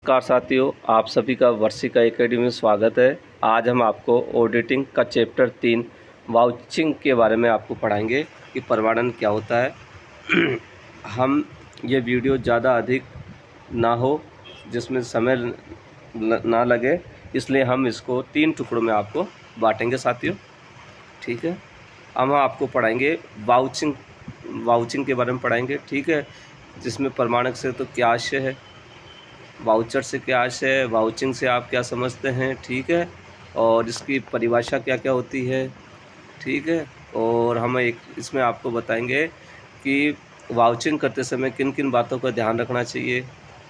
नमस्कार साथियों, आप सभी का वर्षिका एकेडमी में स्वागत है। आज हम आपको ऑडिटिंग का चैप्टर 3 वाउचिंग के बारे में आपको पढ़ाएंगे कि प्रमाणन क्या होता है। हम ये वीडियो ज़्यादा अधिक ना हो, जिसमें समय ना लगे, इसलिए हम इसको 3 टुकड़ों में आपको बांटेंगे साथियों। ठीक है, हम आपको पढ़ाएंगे वाउचिंग के बारे में पढ़ाएंगे। ठीक है, जिसमें प्रमाणक से तो क्या आशय है, वाउचर से क्या आशय है, वाउचिंग से आप क्या समझते हैं। ठीक है, और इसकी परिभाषा क्या क्या होती है। ठीक है, और हम एक इसमें आपको बताएंगे कि वाउचिंग करते समय किन किन बातों का ध्यान रखना चाहिए।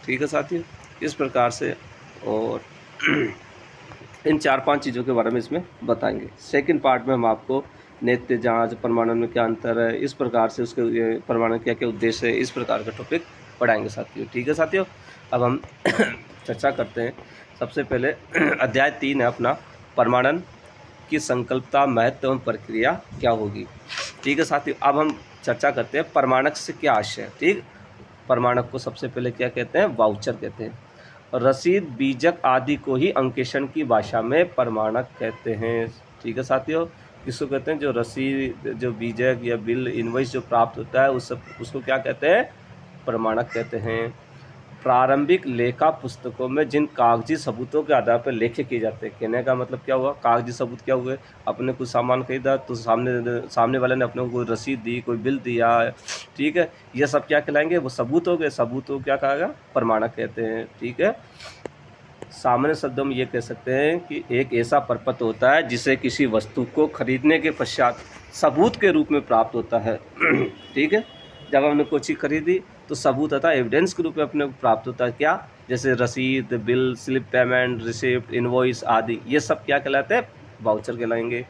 ठीक है साथियों, इस प्रकार से और इन 4-5 चीज़ों के बारे में इसमें बताएंगे। सेकंड पार्ट में हम आपको नेत्य जांच, प्रमाणन में क्या अंतर है, इस प्रकार से उसके प्रमाणन क्या क्या उद्देश्य है, इस प्रकार का टॉपिक पढ़ाएंगे साथियों। ठीक है साथियों, अब हम चर्चा करते हैं। सबसे पहले अध्याय 3 है अपना, प्रमाणन की संकल्पता, महत्व एवं प्रक्रिया क्या होगी। ठीक है साथियों, अब हम चर्चा करते हैं प्रमाणक से क्या आशय है। ठीक, प्रमाणक को सबसे पहले क्या कहते हैं, वाउचर कहते हैं। रसीद, बीजक आदि को ही अंकेक्षण की भाषा में प्रमाणक कहते हैं। ठीक है साथियों, किसको कहते हैं, जो रसीद, जो बीजक या बिल, इनवॉइस जो प्राप्त होता है उसको क्या कहते हैं, प्रमाणक कहते हैं। प्रारंभिक लेखा पुस्तकों में जिन कागजी सबूतों के आधार पर लेखे किए जाते हैं, कहने का मतलब क्या हुआ, कागजी सबूत क्या हुए, अपने कुछ सामान खरीदा तो सामने वाले ने अपने को कोई रसीद दी, कोई बिल दिया। ठीक है, ये सब क्या कहलाएंगे, वो सबूत हो गए। सबूत को क्या कहा गया, प्रमाणक कहते हैं। ठीक है, सामान्य शब्दों में ये कह सकते हैं कि एक ऐसा प्रपत्र होता है जिसे किसी वस्तु को खरीदने के पश्चात सबूत के रूप में प्राप्त होता है। ठीक है, जब हमने कोई चीज़ खरीदी तो सबूत अथा एविडेंस के रूप में अपने को प्राप्त होता है। क्या, जैसे रसीद, bill, slip payment, receipt, invoice आदि, ये सब क्या कहलाते हैं, वाउचर कहलाएंगे।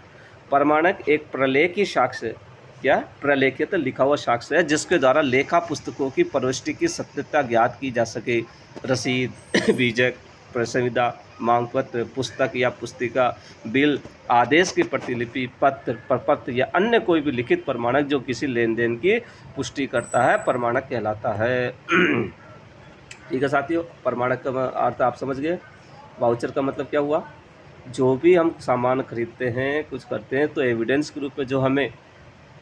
प्रमाणक एक प्रलेखी साक्ष्य, क्या, प्रलेखित लिखा हुआ साक्ष्य है जिसके द्वारा लेखा पुस्तकों की प्रविष्टि की सत्यता ज्ञात की जा सके। रसीद, बीजक, प्रसंविदा, मांग पत्र, पुस्तक या पुस्तिका, बिल, आदेश की प्रतिलिपि, पत्र, प्रपत्र या अन्य कोई भी लिखित प्रमाणक जो किसी लेन देन की पुष्टि करता है, प्रमाणक कहलाता है। ठीक है साथियों, प्रमाणक का अर्थ आप समझ गए। वाउचर का मतलब क्या हुआ, जो भी हम सामान खरीदते हैं, कुछ करते हैं, तो एविडेंस के रूप में जो हमें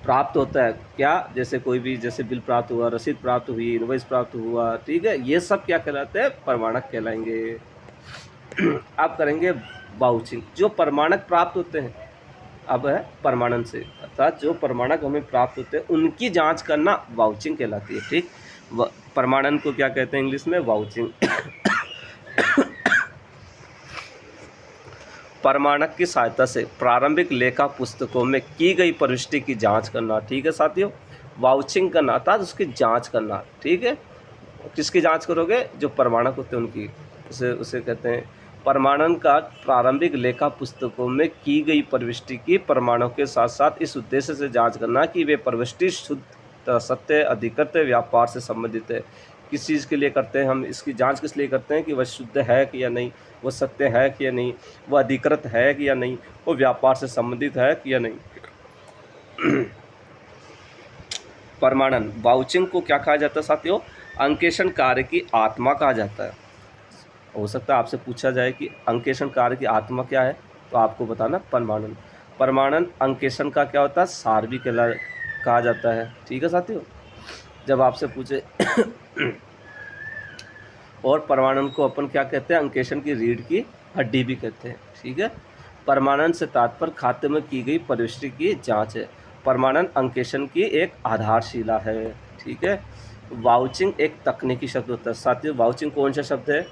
प्राप्त होता है, क्या, जैसे कोई भी, जैसे बिल प्राप्त हुआ, रसीद प्राप्त हुई, इनवॉइस प्राप्त हुआ। ठीक है, ये सब क्या कहलाते हैं, प्रमाणक कहलाएंगे। अब करेंगे वाउचिंग। जो प्रमाणक प्राप्त होते हैं, अब है प्रमाणन से, अर्थात जो प्रमाणक हमें प्राप्त होते हैं उनकी जांच करना वाउचिंग कहलाती है। ठीक, प्रमाणन को क्या कहते हैं इंग्लिश में, वाउचिंग। प्रमाणक की सहायता से प्रारंभिक लेखा पुस्तकों में की गई प्रविष्टि की जांच करना। ठीक है साथियों, वाउचिंग करना अर्थात उसकी जांच करना। ठीक है, किसकी जांच करोगे, जो प्रमाणक होते हैं उनकी, उसे कहते हैं प्रमाणन का। प्रारंभिक लेखा पुस्तकों में की गई प्रविष्टि की प्रमाणों के साथ साथ इस उद्देश्य से जांच करना कि वे प्रविष्टि शुद्ध, सत्य, अधिकृत व्यापार से संबंधित है। किस चीज़ के लिए करते हैं हम इसकी जांच, किस लिए करते हैं कि वह शुद्ध है कि या नहीं, वो सत्य है कि या नहीं, वह अधिकृत है कि या नहीं, वो व्यापार से संबंधित है कि या नहीं। प्रमाणन, वाउचिंग को क्या कहा जाता है साथियों, अंकेक्षण कार्य की आत्मा कहा जाता है। हो सकता है आपसे पूछा जाए कि अंकेक्षण कार्य की आत्मा क्या है, तो आपको बताना प्रमाणन। प्रमाणन अंकेक्षण का क्या होता है, सार भी कहा जाता है। ठीक है साथियों, जब आपसे पूछे और प्रमाणन को अपन क्या कहते हैं, अंकेक्षण की रीढ़ की हड्डी भी कहते हैं। ठीक है, प्रमाणन से तात्पर्य खाते में की गई प्रविष्टि की जांच है। प्रमाणन अंकेक्षण की एक आधारशिला है। ठीक है, वाउचिंग एक तकनीकी शब्द होता है साथियों। वाउचिंग कौन सा शब्द है,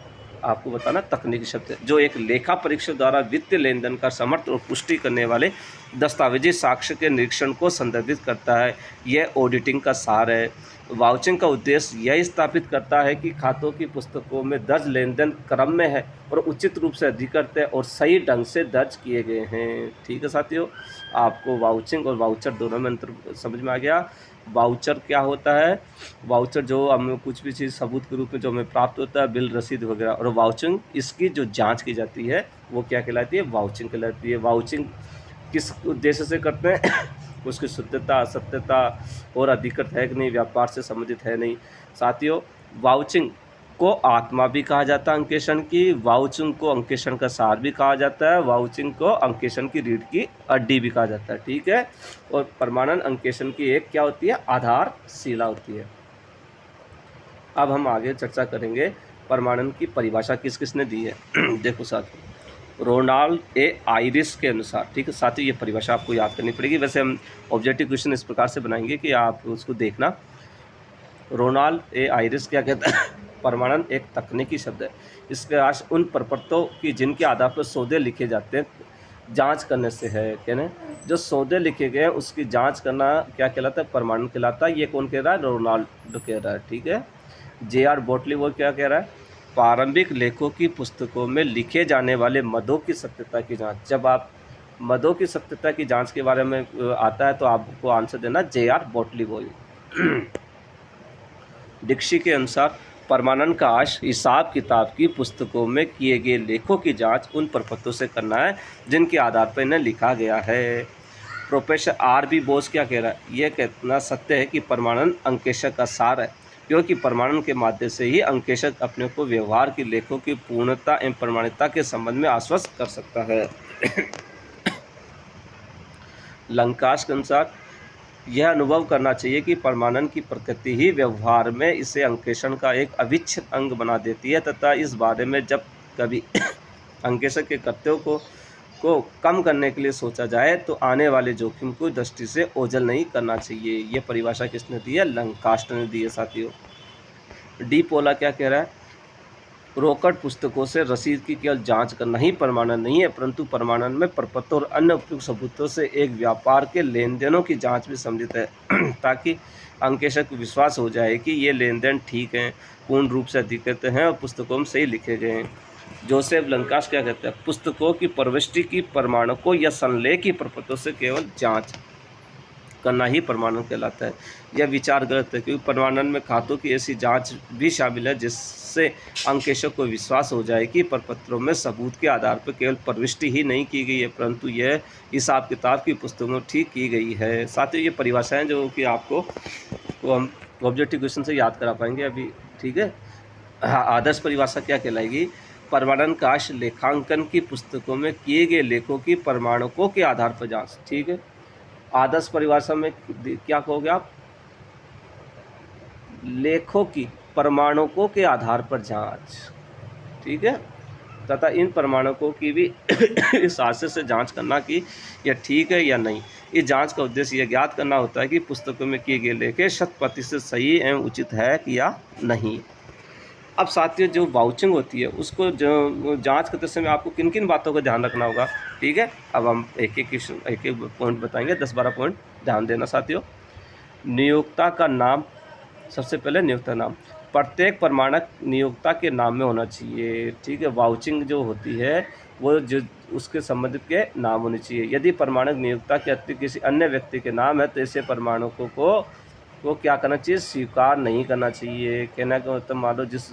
आपको बताना, तकनीकी शब्द है, जो एक लेखा परीक्षक द्वारा वित्तीय लेन देन का समर्थन और पुष्टि करने वाले दस्तावेजी साक्ष्य के निरीक्षण को संदर्भित करता है। यह ऑडिटिंग का सार है। वाउचिंग का उद्देश्य यह स्थापित करता है कि खातों की पुस्तकों में दर्ज लेन देन क्रम में है और उचित रूप से अधिकृत है और सही ढंग से दर्ज किए गए हैं। ठीक है साथियों, आपको वाउचिंग और वाउचर दोनों में अंतर समझ में आ गया। वाउचर क्या होता है, वाउचर जो हमें कुछ भी चीज़ सबूत के रूप में जो हमें प्राप्त होता है, बिल, रसीद वगैरह, और वाउचिंग इसकी जो जांच की जाती है वो क्या कहलाती है, वाउचिंग कहलाती है। वाउचिंग किस उद्देश्य से करते हैं, उसकी शुद्धता, असत्यता और अधिकृत है कि नहीं, व्यापार से संबंधित है नहीं। साथियों, वाउचिंग को आत्मा भी कहा जाता है अंकेशन की, वाउचिंग को अंकेशन का सार भी कहा जाता है, वाउचिंग को अंकेशन की रीढ़ की हड्डी भी कहा जाता है, ठीक है। और परमाणन अंकेशन की एक क्या होती है, आधारशिला होती है। अब हम आगे चर्चा करेंगे परमाणन की परिभाषा किस किसने दी है। देखो साथियों, रोनाल्ड ए आयरिस के अनुसार, ठीक है साथियों, ये परिभाषा आपको याद करनी पड़ेगी। वैसे हम ऑब्जेक्टिव क्वेश्चन इस प्रकार से बनाएंगे कि आप उसको देखना। रोनाल्ड ए आयरिस क्या कहता है, परमाणन एक तकनीकी शब्द है, इसके अर्थ उन प्रपत्रों की जिनके आधार पर सौदे लिखे जाते हैं जांच करने से है। कहने जो सौदे लिखे गए हैं उसकी जांच करना क्या कहलाता है, परमाणु कहलाता है। ये कौन कह रहा है, रोनाल्ड कह रहा है, ठीक है। जे.आर. बोटली वो क्या कह रहा है, प्रारंभिक लेखों की पुस्तकों में लिखे जाने वाले मदों की सत्यता की जांच। जब आप मदों की सत्यता की जांच के बारे में आता है तो आपको आंसर देना जे.आर. बोटली वॉय। दीक्षी के अनुसार परमाणन का आशय हिसाब किताब की पुस्तकों में किए गए लेखों की जांच उन प्रपत्रों से करना है जिनके आधार पर इन्हें लिखा गया है। Professor RB. बोस क्या कह रहा है, यह कहना सत्य है कि परमाणन अंकेशक का सार है, क्योंकि परमाणन के माध्यम से ही अंकेशक अपने को व्यवहार के लेखों की पूर्णता एवं प्रमाणिकता के संबंध में आश्वस्त कर सकता है। लंकाश के अनुसार यह अनुभव करना चाहिए कि परमाणन की प्रकृति ही व्यवहार में इसे अंकेशन का एक अविच्छिन्न अंग बना देती है, तथा इस बारे में जब कभी अंकेशक के कर्तव्यों को कम करने के लिए सोचा जाए तो आने वाले जोखिम को दृष्टि से ओझल नहीं करना चाहिए। ये परिभाषा किसने दी है, लंकास्टर ने दी है साथियों। डी पोला क्या कह रहा है, रोकड़ पुस्तकों से रसीद की केवल जांच करना ही परमाणन नहीं है, परंतु परमाणन में प्रपत्र और अन्य उपयुक्त सबूतों से एक व्यापार के लेन देनों की जांच भी सम्मिलित है, ताकि अंकेशक को विश्वास हो जाए कि ये लेन देन ठीक हैं, पूर्ण रूप से अधिकृत हैं और पुस्तकों में सही लिखे गए हैं। जोसेफ लंकाश क्या कहते हैं, पुस्तकों की प्रविष्टि की प्रमाणकों या संलेख की प्रपत्रों से केवल जांच करना ही परमाणन कहलाता है। यह विचार गलत है, क्योंकि परमाणन में खातों की ऐसी जांच भी शामिल है जिससे अंकेशक को विश्वास हो जाए कि प्रपत्रों में सबूत के आधार पर केवल प्रविष्टि ही नहीं की गई है, परंतु यह हिसाब किताब की पुस्तकों में ठीक की गई है। साथ ही ये परिभाषाएं जो कि आपको हम ऑब्जेक्टिव क्वेश्चन से याद करा पाएंगे अभी, ठीक है। आदर्श परिभाषा क्या कहलाएगी, परमाणन का लेखांकन की पुस्तकों में किए गए लेखों की प्रमाणकों के आधार पर जांच, ठीक है। आदर्श परिभाषा में क्या कहोगे आप, लेखों की प्रमाणकों के आधार पर जांच, ठीक है, तथा इन प्रमाणकों की भी इस आशय से जांच करना कि यह ठीक है या नहीं। इस जांच का उद्देश्य यह ज्ञात करना होता है कि पुस्तकों में किए गए लेख 100% सही एवं उचित है कि या नहीं। अब साथियों, जो वाउचिंग होती है उसको जो जांच करते समय आपको किन किन बातों का ध्यान रखना होगा, ठीक है। अब हम एक एक पॉइंट बताएंगे, 10-12 पॉइंट ध्यान देना साथियों। नियोक्ता का नाम, सबसे पहले नियोक्ता नाम प्रत्येक प्रमाणक नियोक्ता के नाम में होना चाहिए, ठीक है। वाउचिंग जो होती है वो जो उसके संबंधित के नाम होने चाहिए। यदि प्रमाणक नियोक्ता के अतिरिक्त किसी अन्य व्यक्ति के नाम है तो ऐसे प्रमाणकों को क्या करना चाहिए, स्वीकार नहीं करना चाहिए। कहना का मतलब, मान लो जिस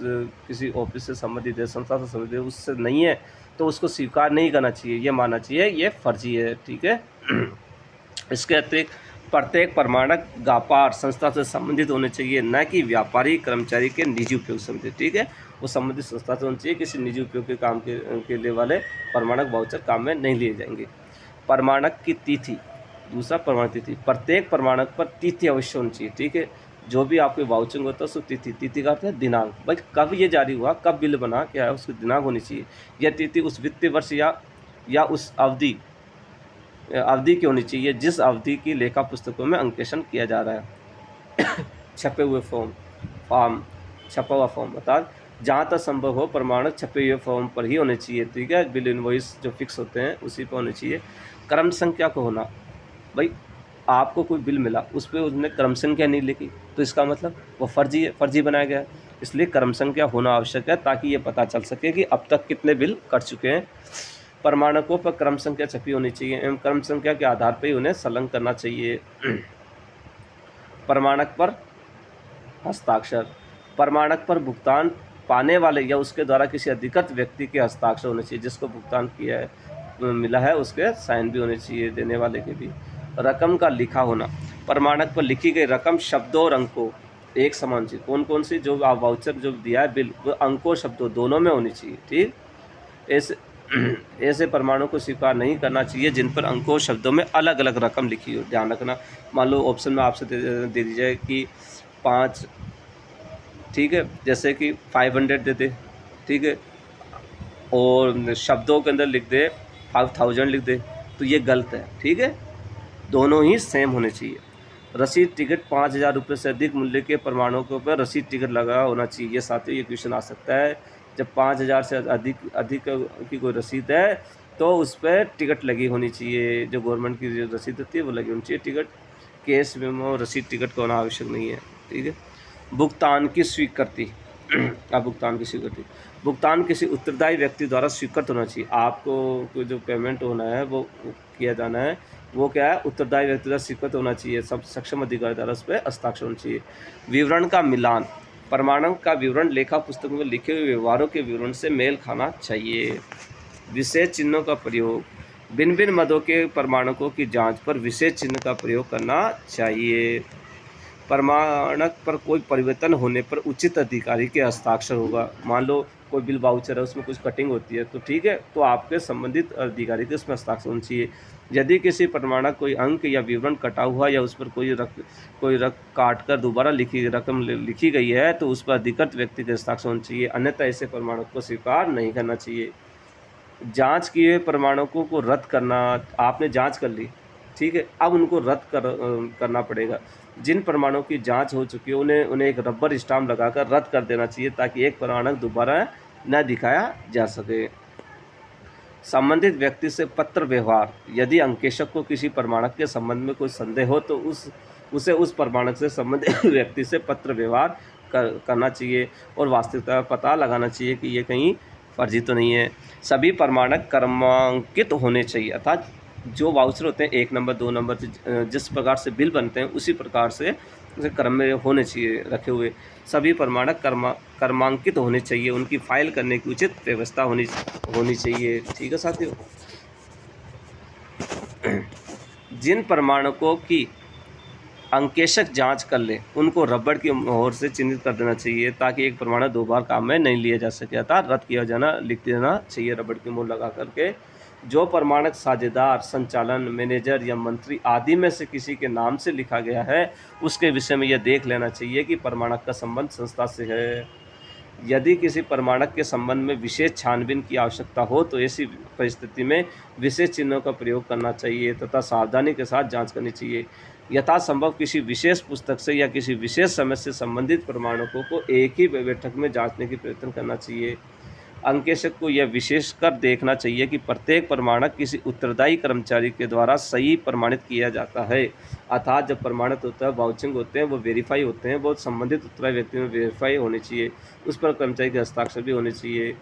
किसी ऑफिस से संबंधित है, संस्था से संबंधित है, उससे नहीं है तो उसको स्वीकार नहीं करना चाहिए, ये मानना चाहिए ये फर्जी है, ठीक है। इसके अतिरिक्त प्रत्येक प्रमाणक व्यापार संस्था से संबंधित होने चाहिए, न कि व्यापारी कर्मचारी के निजी उपयोग से संबंधित, ठीक है। वो संबंधित संस्था से होनी चाहिए, किसी निजी उपयोग के काम के लिए वाले प्रमाणक वाउचर काम में नहीं लिए जाएंगे। प्रमाणक की तिथि, दूसरा प्रमाणक तिथि, प्रत्येक प्रमाणक पर तिथि अवश्य होनी चाहिए, ठीक है। जो भी आपके वाउचिंग होता है उसको तिथि का अर्थ है दिनांक, भाई कब ये जारी हुआ, कब बिल बना, क्या है उसकी दिनांक होनी चाहिए। यह तिथि उस वित्तीय वर्ष या उस अवधि की होनी चाहिए जिस अवधि की लेखा पुस्तकों में अंकेशन किया जा रहा है। छपे हुए फॉर्म छपा हुआ फॉर्म, अर्थात जहाँ तक संभव हो प्रमाणक छपे हुए फॉर्म पर ही होने चाहिए, ठीक है। बिल इनवॉइस जो फिक्स होते हैं उसी पर होने चाहिए। क्रम संख्या को होना, भाई आपको कोई बिल मिला उस पर उसने क्रम संख्या नहीं लिखी तो इसका मतलब वो फर्जी बनाया गया है, इसलिए क्रम संख्या होना आवश्यक है ताकि ये पता चल सके कि अब तक कितने बिल कट चुके हैं। प्रमाणकों पर क्रम संख्या छपी होनी चाहिए एवं क्रम संख्या के आधार पर ही उन्हें संलग्न करना चाहिए। प्रमाणक पर हस्ताक्षर, प्रमाणक पर भुगतान पाने वाले या उसके द्वारा किसी अधिकृत व्यक्ति के हस्ताक्षर होने चाहिए, जिसको भुगतान किया है मिला है उसके साइन भी होने चाहिए, देने वाले के भी। रकम का लिखा होना, प्रमाणक पर लिखी गई रकम शब्दों और अंकों एक समान चाहिए। कौन कौन सी जो आप वाउचर जो दिया है बिल, वो अंकों शब्दों दोनों में होनी चाहिए। ठीक, ऐसे ऐसे प्रमाणों को स्वीकार नहीं करना चाहिए जिन पर अंकों शब्दों में अलग अलग रकम लिखी हो। ध्यान रखना, मान लो ऑप्शन में आपसे दे दी जाए कि 5, ठीक है, जैसे कि 500 दे दे, ठीक है, और शब्दों के अंदर लिख दे 5000 लिख दे, तो ये गलत है। ठीक है, दोनों ही सेम होने चाहिए। रसीद टिकट 5000 रुपये से अधिक मूल्य के प्रमाणों के ऊपर रसीद टिकट लगा होना चाहिए। ये साथियों ये क्वेश्चन आ सकता है, जब 5000 से अधिक की कोई रसीद है तो उस पर टिकट लगी होनी चाहिए। जो गवर्नमेंट की जो रसीद होती है वो लगी होनी चाहिए टिकट। केस मेमो रसीद टिकट का होना आवश्यक नहीं है। ठीक है, भुगतान की स्वीकृति अब भुगतान की स्वीकृति, भुगतान किसी उत्तरदायी व्यक्ति द्वारा स्वीकृत होना चाहिए। आपको जो पेमेंट होना है वो किया जाना है, वो क्या है, उत्तरदायी व्यक्ति द्वारा स्वीकृत होना चाहिए। सब सक्षम अधिकारी द्वारा उस पर हस्ताक्षर होना चाहिए। विवरण का मिलान, प्रमाणक का विवरण लेखा पुस्तक में लिखे हुए व्यवहारों के विवरण से मेल खाना चाहिए। विशेष चिन्हों का प्रयोग, भिन्न भिन्न मदों के प्रमाणकों की जांच पर विशेष चिन्ह का प्रयोग करना चाहिए। प्रमाणक पर कोई परिवर्तन होने पर उचित अधिकारी के हस्ताक्षर होगा। मान लो कोई बिल वाउचर है, उसमें कुछ कटिंग होती है तो ठीक है, तो आपके संबंधित अधिकारी के उसमें हस्ताक्षर होना चाहिए। यदि किसी प्रमाणक कोई अंक या विवरण कटा हुआ या उस पर कोई रकम काट कर दोबारा रकम लिखी गई है तो उस पर अधिकृत व्यक्ति के हस्ताक्षर होना चाहिए, अन्यथा ऐसे प्रमाणक को स्वीकार नहीं करना चाहिए। जांच किए प्रमाणकों को रद्द करना, आपने जांच कर ली, ठीक है, अब उनको रद्द करना पड़ेगा। जिन प्रमाणों की जांच हो चुकी है उन्हें एक रबर स्टाम्प लगाकर रद्द कर देना चाहिए ताकि एक प्रमाणक दोबारा न दिखाया जा सके। संबंधित व्यक्ति से पत्र व्यवहार, यदि अंकेशक को किसी प्रमाणक के संबंध में कोई संदेह हो तो उसे उस प्रमाणक से संबंधित व्यक्ति से पत्र व्यवहार करना चाहिए और वास्तविकता का पता लगाना चाहिए कि ये कहीं फर्जी तो नहीं है। सभी प्रमाणक क्रमांकित होने चाहिए, अर्थात जो वाउचर होते हैं 1 नंबर 2 नंबर जिस प्रकार से बिल बनते हैं उसी प्रकार से क्रम में होने चाहिए रखे हुए। सभी प्रमाणक क्रमांकित होने चाहिए, उनकी फाइल करने की उचित व्यवस्था होनी चाहिए। ठीक है साथियों, जिन प्रमाणकों की अंकेशक जांच कर ले उनको रबड़ की मोहर से चिन्हित कर देना चाहिए ताकि एक प्रमाणक 2 बार काम में नहीं लिया जा सके, अर्थात रद्द किया जाना लिख देना चाहिए रबड़ की मोहर लगा करके। जो प्रमाणक साझेदार, संचालन, मैनेजर या मंत्री आदि में से किसी के नाम से लिखा गया है उसके विषय में यह देख लेना चाहिए कि प्रमाणक का संबंध संस्था से है। यदि किसी प्रमाणक के संबंध में विशेष छानबीन की आवश्यकता हो तो ऐसी परिस्थिति में विशेष चिन्हों का प्रयोग करना चाहिए तथा सावधानी के साथ जांच करनी चाहिए। यथासंभव किसी विशेष पुस्तक से या किसी विशेष समय से संबंधित प्रमाणकों को एक ही बैठक में जांचने की प्रयत्न करना चाहिए। अंकेशक को यह विशेष कर देखना चाहिए कि प्रत्येक प्रमाणक किसी उत्तरदायी कर्मचारी के द्वारा सही प्रमाणित किया जाता है, अर्थात जब प्रमाणित होता है, वाउचिंग होते हैं, वो वेरीफाई होते हैं, वो संबंधित उत्तरदायी व्यक्ति में वेरीफाई होनी चाहिए, उस पर कर्मचारी के हस्ताक्षर भी होने चाहिए।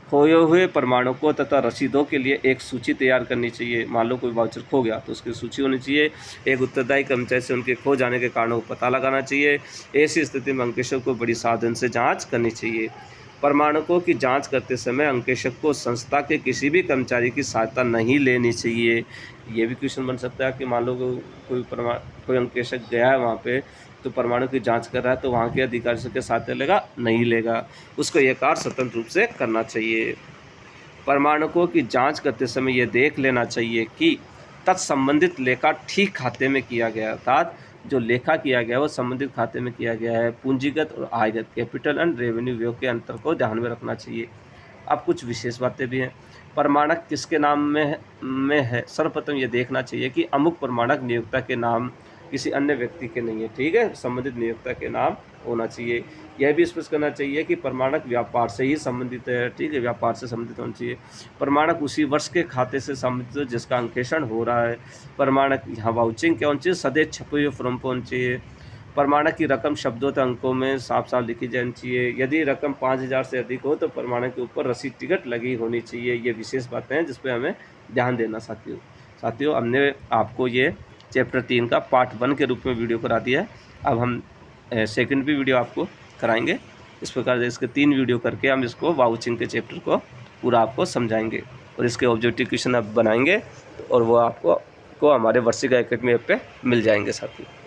खोए हुए प्रमाणकों तथा रसीदों के लिए एक सूची तैयार करनी चाहिए। मान लो कोई वाउचर खो गया तो उसकी सूची होनी चाहिए। एक उत्तरदायी कर्मचारी से उनके खो जाने के कारणों को पता लगाना चाहिए। ऐसी स्थिति में अंकेशक को बड़ी सावधानी से जांच करनी चाहिए। प्रमाणकों की जांच करते समय अंकेशक को संस्था के किसी भी कर्मचारी की सहायता नहीं लेनी चाहिए। ये भी क्वेश्चन बन सकता है कि मान लो कोई अंकेशक गया है वहाँ पे तो प्रमाणों की जांच कर रहा है तो वहाँ के अधिकारी से के साथ लेगा नहीं लेगा, उसको यह कार्य स्वतंत्र रूप से करना चाहिए। प्रमाणकों की जांच करते समय यह देख लेना चाहिए कि तत्संबंधित लेखा ठीक खाते में किया गया, अर्थात जो लेखा किया गया वो संबंधित खाते में किया गया है। पूंजीगत और आयगत, कैपिटल एंड रेवेन्यू व्यय के अंतर को ध्यान में रखना चाहिए। अब कुछ विशेष बातें भी हैं। प्रमाणक किसके नाम में है, सर्वप्रथम ये देखना चाहिए कि अमुक प्रमाणक नियोक्ता के नाम किसी अन्य व्यक्ति के नहीं है। ठीक है, संबंधित नियोक्ता के नाम होना चाहिए। यह भी स्पष्ट करना चाहिए कि प्रमाणक व्यापार से ही संबंधित है। ठीक है, व्यापार से संबंधित होना चाहिए। प्रमाणक उसी वर्ष के खाते से संबंधित है जिसका अंकेक्षण हो रहा है। प्रमाणक यहाँ वाउचिंग क्या होनी चाहिए, सदैव छपे हुए फॉर्म पर होनी चाहिए। प्रमाणक की रकम शब्दों तथा अंकों में साफ साफ लिखी जानी चाहिए। यदि रकम 5000 से अधिक हो तो प्रमाणक के ऊपर रसीद टिकट लगी होनी चाहिए। ये विशेष बातें हैं जिस पर हमें ध्यान देना। साथियों हमने आपको ये चैप्टर 3 का पार्ट 1 के रूप में वीडियो करा दिया है। अब हम सेकंड भी वीडियो आपको कराएंगे। इस प्रकार से इसके 3 वीडियो करके हम इसको वाउचिंग के चैप्टर को पूरा आपको समझाएंगे और इसके ऑब्जेक्टिव क्वेश्चन आप बनाएंगे और वो आपको हमारे वर्षिका एकेडमी ऐप पे मिल जाएंगे साथियों।